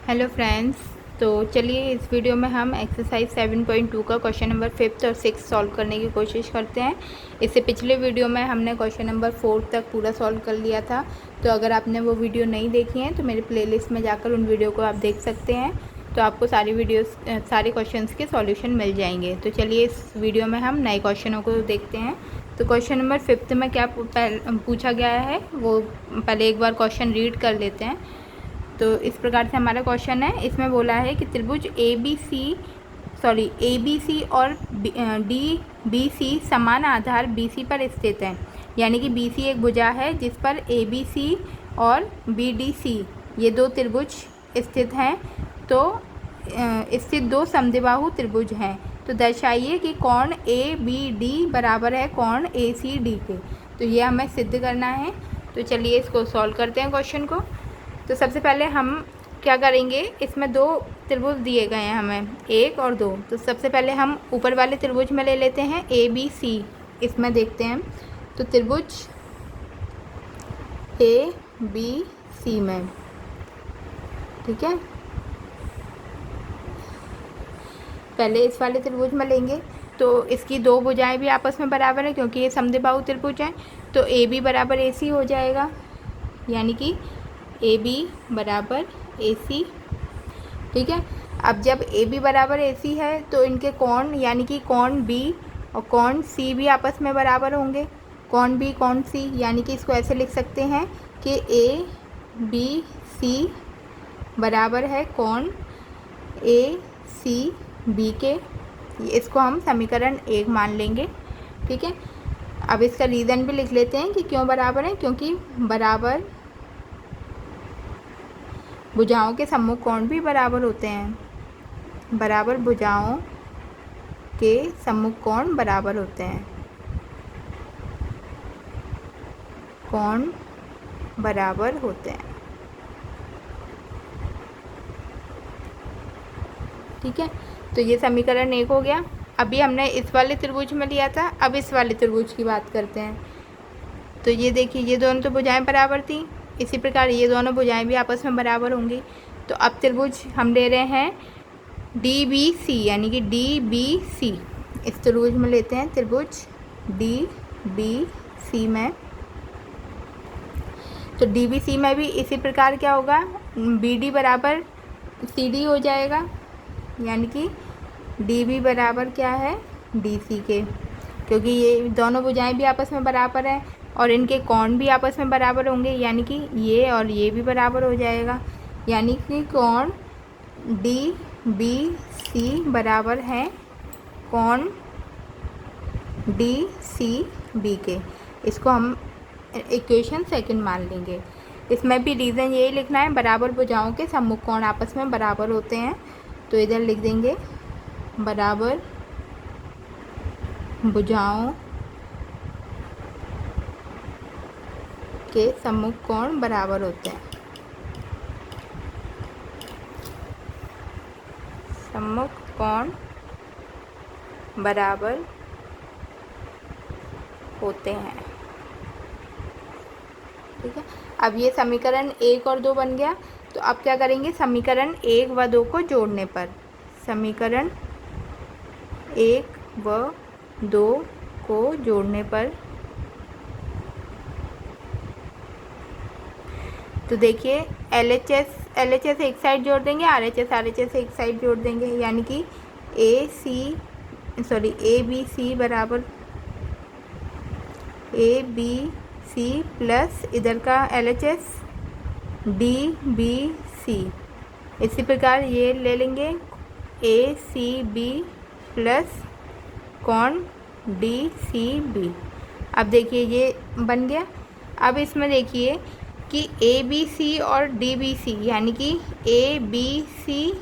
Hello friends. तो चलिए इस वीडियो में हम एक्सरसाइज 7.2 का क्वेश्चन नंबर 5th और 6th सॉल्व करने की कोशिश करते हैं। इससे पिछले वीडियो में हमने क्वेश्चन नंबर 4 तक पूरा सॉल्व कर लिया था। तो अगर आपने वो वीडियो नहीं देखी है तो मेरे प्लेलिस्ट में जाकर उन वीडियो को आप देख सकते हैं। तो आपको सारे क्वेश्चंस के सॉल्यूशन मिल जाएंगे। तो चलिए इस वीडियो में हम नए क्वेश्चनों को देखते हैं। तो क्वेश्चन नंबर 5th में क्या पूछा गया है वो पहले एक बार क्वेश्चन रीड कर लेते हैं। तो इस प्रकार से हमारा क्वेश्चन है। इसमें बोला है कि त्रिभुज ए बी सी और डी बी सी समान आधार बी सी पर स्थित है। यानी कि बी सी एक भुजा है जिस पर ए बी सी और बी डी सी ये दो त्रिभुज स्थित हैं। तो स्थित दो समद्विबाहु त्रिभुज हैं। तो दर्शाइए कि कोण ए बी डी बराबर है कोण ए सी डी के। तो ये हमें सिद्ध करना है। तो चलिए इसको सॉल्व करते हैं क्वेश्चन को। तो सबसे पहले हम क्या करेंगे, इसमें दो त्रिभुज दिए गए हैं हमें, 1 और 2। तो सबसे पहले हम ऊपर वाले त्रिभुज में ले लेते हैं ए बी सी। इसमें देखते हैं तो त्रिभुज ए बी सी में, ठीक है, पहले इस वाले त्रिभुज में लेंगे। तो इसकी दो भुजाएं भी आपस में बराबर है क्योंकि ये समद्विबाहु त्रिभुज है। तो ए बी बराबर ए सी हो जाएगा, यानी कि ए बी बराबर ए सी, ठीक है। अब जब ए बी बराबर ए सी है तो इनके कोण यानी कि कोण बी और कोण सी भी आपस में बराबर होंगे। कोण बी कोण सी, यानी कि इसको ऐसे लिख सकते हैं कि ए बी सी बराबर है कोण ए सी बी के। इसको हम समीकरण 1 मान लेंगे, ठीक है। अब इसका रीज़न भी लिख लेते हैं कि क्यों बराबर है, क्योंकि बराबर भुजाओं के सम्मुख कोण भी बराबर होते हैं। बराबर भुजाओं के सम्मुख कोण बराबर होते हैं, कोण बराबर होते हैं, ठीक है। तो ये समीकरण 1 हो गया। अभी हमने इस वाले त्रिभुज में लिया था, अब इस वाले त्रिभुज की बात करते हैं। तो ये देखिए, ये दोनों तो भुजाएं बराबर थी, इसी प्रकार ये दोनों भुजाएं भी आपस में बराबर होंगी। तो अब त्रिभुज हम ले रहे हैं डी बी सी, यानी कि डी बी सी। इस त्रिभुज में लेते हैं त्रिभुज डी बी सी में। तो डी बी सी में भी इसी प्रकार क्या होगा, बी डी बराबर सी डी हो जाएगा, यानी कि डी बी बराबर क्या है डी सी के, क्योंकि ये दोनों भुजाएं भी आपस में बराबर हैं और इनके कोण भी आपस में बराबर होंगे, यानी कि ये और ये भी बराबर हो जाएगा। यानी कि कोण डी बी सी बराबर है कोण डी सी बी के। इसको हम इक्वेशन 2 मान लेंगे। इसमें भी रीज़न यही लिखना है, बराबर भुजाओं के सम्मुख कोण आपस में बराबर होते हैं। तो इधर लिख देंगे बराबर भुजाओं के सम्मुख कोण बराबर होते हैं, सम्मुख कोण बराबर होते हैं, ठीक है। अब ये समीकरण 1 और 2 बन गया। तो अब क्या करेंगे, समीकरण 1 व 2 को जोड़ने पर, समीकरण 1 व 2 को जोड़ने पर, तो देखिए एल एच एस एक साइड जोड़ देंगे, आर एच एस एक साइड जोड़ देंगे, यानी कि ए बी सी बराबर ए बी सी प्लस इधर का L H S D B C. इसी प्रकार ये ले लेंगे ए सी बी प्लस कोण डी सी बी। अब देखिए ये बन गया। अब इसमें देखिए कि ए बी सी और डी बी सी, यानी कि ए बी सी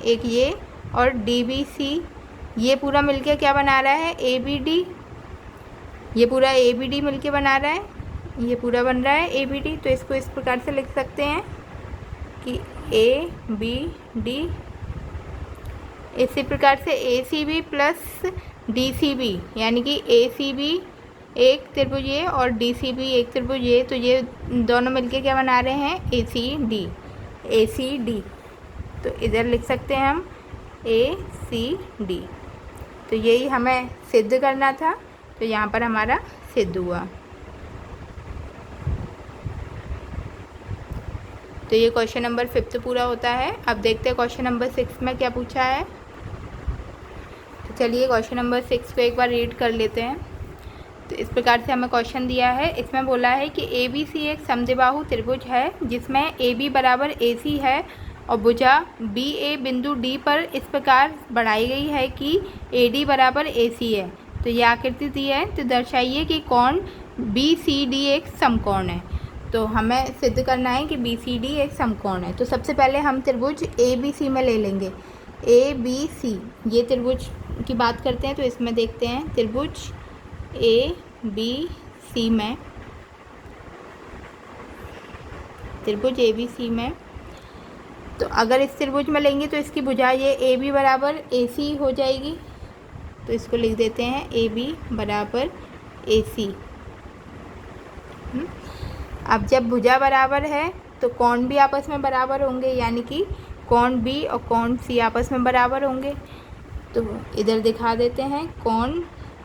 एक ये और डी बी सी, ये पूरा मिलके क्या बना रहा है ए बी डी। ये पूरा ए बी डी मिलके बना रहा है, ये पूरा बन रहा है ए बी डी। तो इसको इस प्रकार से लिख सकते हैं कि ए बी डी। इसी प्रकार से A C B plus D C B, यानी कि ए सी बी एक त्रिभुज ये और डी सी बी एक त्रिभुज ये। तो ये दोनों मिलके क्या बना रहे हैं ए सी डी। तो इधर लिख सकते हैं हम ACD। तो यही हमें सिद्ध करना था, तो यहाँ पर हमारा सिद्ध हुआ। तो ये क्वेश्चन नंबर 5 पूरा होता है। अब देखते हैं क्वेश्चन नंबर 6 में क्या पूछा है। तो चलिए क्वेश्चन नंबर 6 को एक बार रीड कर लेते हैं। तो इस प्रकार से हमें क्वेश्चन दिया है। इसमें बोला है कि ABC एक समद्विबाहु त्रिभुज है जिसमें AB बराबर AC है और भुजा BA बिंदु D पर इस प्रकार बढ़ाई गई है कि AD बराबर AC है। तो ये आकृति दी है, तो दर्शाइए कि कोण BCD एक समकोण है। तो हमें सिद्ध करना है कि BCD एक समकोण है। तो सबसे पहले हम त्रिभुज ABC में ले लेंगे। ABC ये त्रिभुज की बात करते हैं, तो इसमें देखते हैं त्रिभुज ABC में, त्रिभुज ABC में, तो अगर इस त्रिभुज में लेंगे तो इसकी भुजा ये AB बराबर AC हो जाएगी। तो इसको लिख देते हैं AB बराबर AC। अब जब भुजा बराबर है तो कोण भी आपस में बराबर होंगे, यानी कि कोण B और कोण C आपस में बराबर होंगे। तो इधर दिखा देते हैं कोण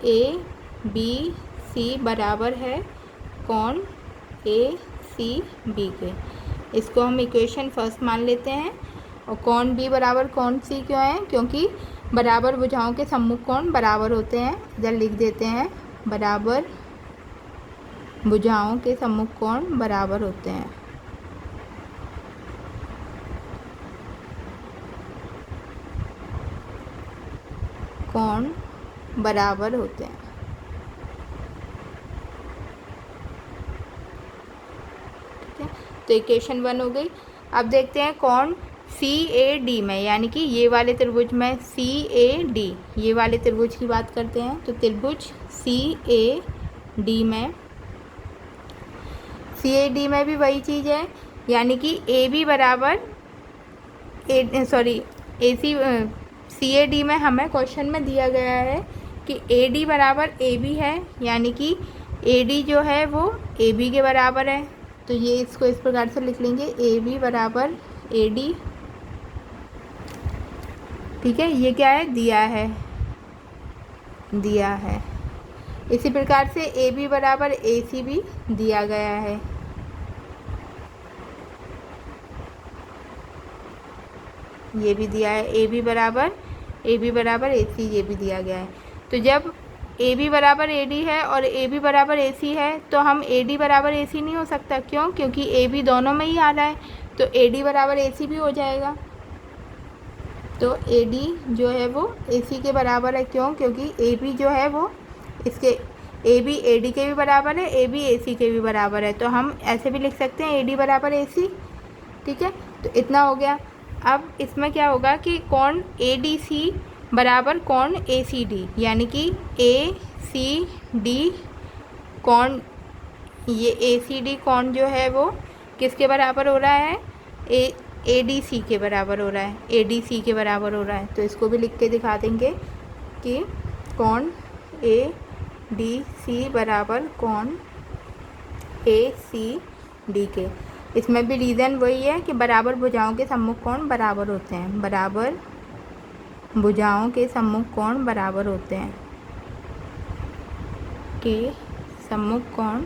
ABC बराबर है कोण ACB के। इसको हम इक्वेशन फर्स्ट मान लेते हैं। और कोण B बराबर कोण C क्यों है? क्योंकि बराबर भुजाओं के सम्मुख कोण बराबर होते हैं। इधर लिख देते हैं बराबर भुजाओं के सम्मुख कोण बराबर होते हैं। कोण बराबर होते हैं। ठीक है, तो इक्वेशन 1 हो गई। अब देखते हैं कोण CAD में, यानी कि ये वाले त्रिभुज में CAD, ये वाले त्रिभुज की बात करते हैं। तो त्रिभुज CAD में, CAD में भी वही चीज़ है, यानी कि AB बराबर CAD में हमें क्वेश्चन में दिया गया है कि AD बराबर AB है, यानी कि AD जो है वो AB के बराबर है। तो ये इसको इस प्रकार से लिख लेंगे AB बराबर AD। ठीक है, ये क्या है? दिया है, दिया है। इसी प्रकार से AB बराबर AC भी दिया गया है। ये भी दिया है AB बराबर AC, ये भी दिया गया है। तो जब AB बराबर AD है और AB बराबर AC है तो हम AD बराबर AC नहीं हो सकता। क्यों? क्योंकि AB दोनों में ही आ रहा है, तो AD बराबर AC भी हो जाएगा। तो AD जो है वो AC के बराबर है। क्यों? क्योंकि AB जो है वो इसके AB AD के भी बराबर है, AB AC के भी बराबर है। तो हम ऐसे भी लिख सकते हैं AD बराबर AC। ठीक है, तो इतना हो गया। अब इसमें क्या होगा कि कोण ADC बराबर कोण ACD, यानी कि ACD कोण, ये ACD कोण जो है वो किसके बराबर हो रहा है? ADC के बराबर हो रहा है, ADC के बराबर हो रहा है। तो इसको भी लिख के दिखा देंगे कि कोण ADC बराबर कोण ACD के। इसमें भी रीज़न वही है कि बराबर भुजाओं के सम्मुख कोण बराबर होते हैं, बराबर भुजाओं के सम्मुख कोण बराबर होते हैं, के सम्मुख कोण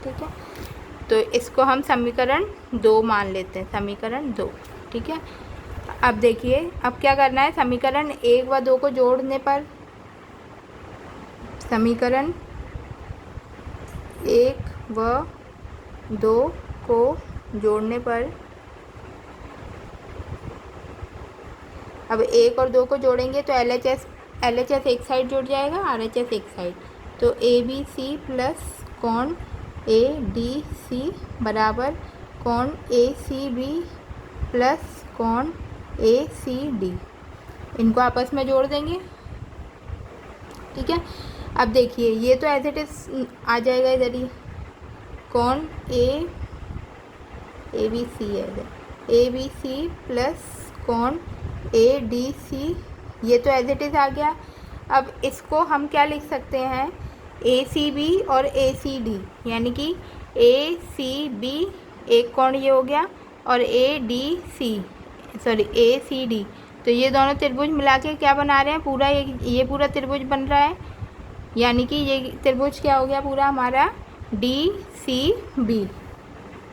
ठीक है। तो इसको हम समीकरण 2 मान लेते हैं, समीकरण 2। ठीक है, अब देखिए अब क्या करना है। समीकरण 1 व 2 को जोड़ने पर, समीकरण 1 व 2 को जोड़ने पर, अब 1 और 2 को जोड़ेंगे तो LHS एक साइड जुड़ जाएगा, RHS एक साइड। तो ABC प्लस कोण ADC बराबर कोण ACB प्लस कोण ACD, इनको आपस में जोड़ देंगे। ठीक है, अब देखिए ये तो एज इट इज आ जाएगा इधर ही, कोण ABC है इधर, ABC प्लस कोण ADC, ये तो एज इट इज आ गया। अब इसको हम क्या लिख सकते हैं ACB और ACD, यानी कि ACB एक कोण ये हो गया और ACD, तो ये दोनों त्रिभुज मिला के क्या बना रहे हैं, पूरा ये पूरा त्रिभुज बन रहा है, यानी कि ये त्रिभुज क्या हो गया पूरा हमारा DCB।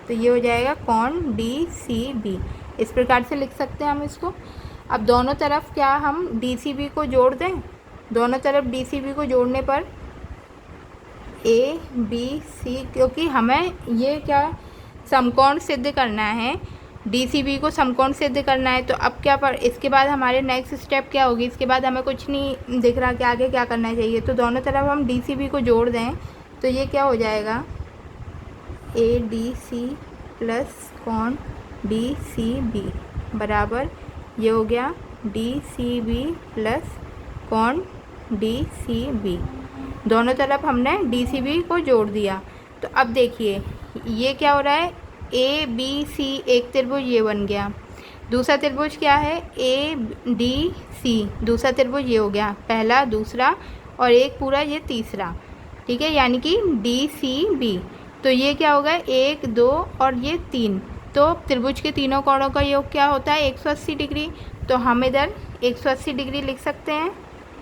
तो ये हो जाएगा कोण DCB। इस प्रकार से लिख सकते हैं हम इसको। अब दोनों तरफ क्या हम DCB को जोड़ दें, दोनों तरफ DCB को जोड़ने पर ABC, क्योंकि हमें ये क्या समकोण सिद्ध करना है, DCB को समकोण सिद्ध करना है। तो अब क्या पर इसके बाद हमारे नेक्स्ट स्टेप क्या होगी, इसके बाद हमें कुछ नहीं दिख रहा कि आगे क्या करना चाहिए। तो दोनों तरफ हम DCB को जोड़ दें तो ये क्या हो जाएगा, ADC प्लस कोण DCB बराबर ये हो गया DCB प्लस कोण DCB। दोनों तरफ हमने DCB को जोड़ दिया। तो अब देखिए ये क्या हो रहा है, ABC एक त्रिभुज ये बन गया, दूसरा त्रिभुज क्या है ADC, दूसरा त्रिभुज ये हो गया, पहला दूसरा और एक पूरा ये तीसरा, ठीक है, यानी कि DCB। तो ये क्या होगा 1 2 और ये 3, तो त्रिभुज के तीनों कोणों का योग क्या होता है 180 डिग्री। तो हम इधर 180 डिग्री लिख सकते हैं।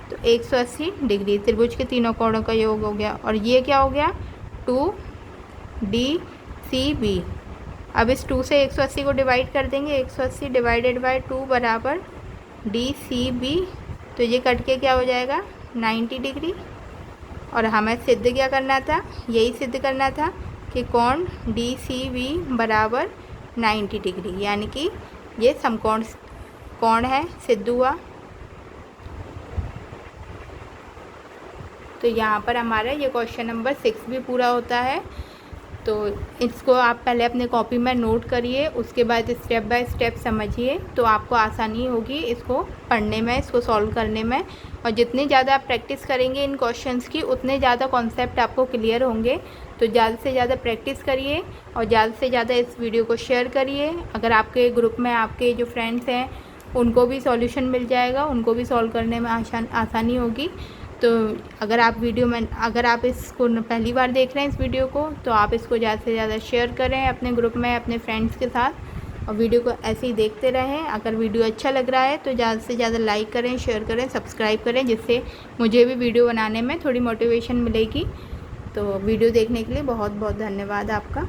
तो 180 डिग्री त्रिभुज के तीनों कोणों का योग हो गया। और ये क्या हो गया 2DCB। अब इस 2 से 180 को डिवाइड कर देंगे, 180 डिवाइडेड बाय 2 बराबर DCB। तो ये कट के क्या हो जाएगा 90 डिग्री। और हमें सिद्ध क्या करना था, यही सिद्ध करना था कि कोण DCB बराबर 90 डिग्री, यानी कि ये समकोण कोण है, सिद्ध हुआ। तो यहाँ पर हमारा ये क्वेश्चन नंबर 6 भी पूरा होता है। तो इसको आप पहले अपने कॉपी में नोट करिए, उसके बाद स्टेप बाय स्टेप समझिए, तो आपको आसानी होगी इसको पढ़ने में, इसको सॉल्व करने में। और जितनी ज़्यादा आप प्रैक्टिस करेंगे इन क्वेश्चंस की, उतने ज़्यादा कॉन्सेप्ट आपको क्लियर होंगे। तो ज़्यादा से ज़्यादा प्रैक्टिस करिए और ज़्यादा से ज़्यादा इस वीडियो को शेयर करिए। अगर आपके ग्रुप में आपके जो फ्रेंड्स हैं उनको भी सॉल्यूशन मिल जाएगा, उनको भी सॉल्व करने में आसानी होगी। तो अगर आप इसको पहली बार देख रहे हैं इस वीडियो को, तो आप इसको ज़्यादा से ज़्यादा शेयर करें अपने ग्रुप में, अपने फ्रेंड्स के साथ, और वीडियो को ऐसे ही देखते रहें। अगर वीडियो अच्छा लग रहा है तो ज़्यादा से ज़्यादा लाइक करें, शेयर करें, सब्सक्राइब करें, जिससे मुझे भी वीडियो बनाने में थोड़ी मोटिवेशन मिलेगी। तो वीडियो देखने के लिए बहुत बहुत धन्यवाद आपका।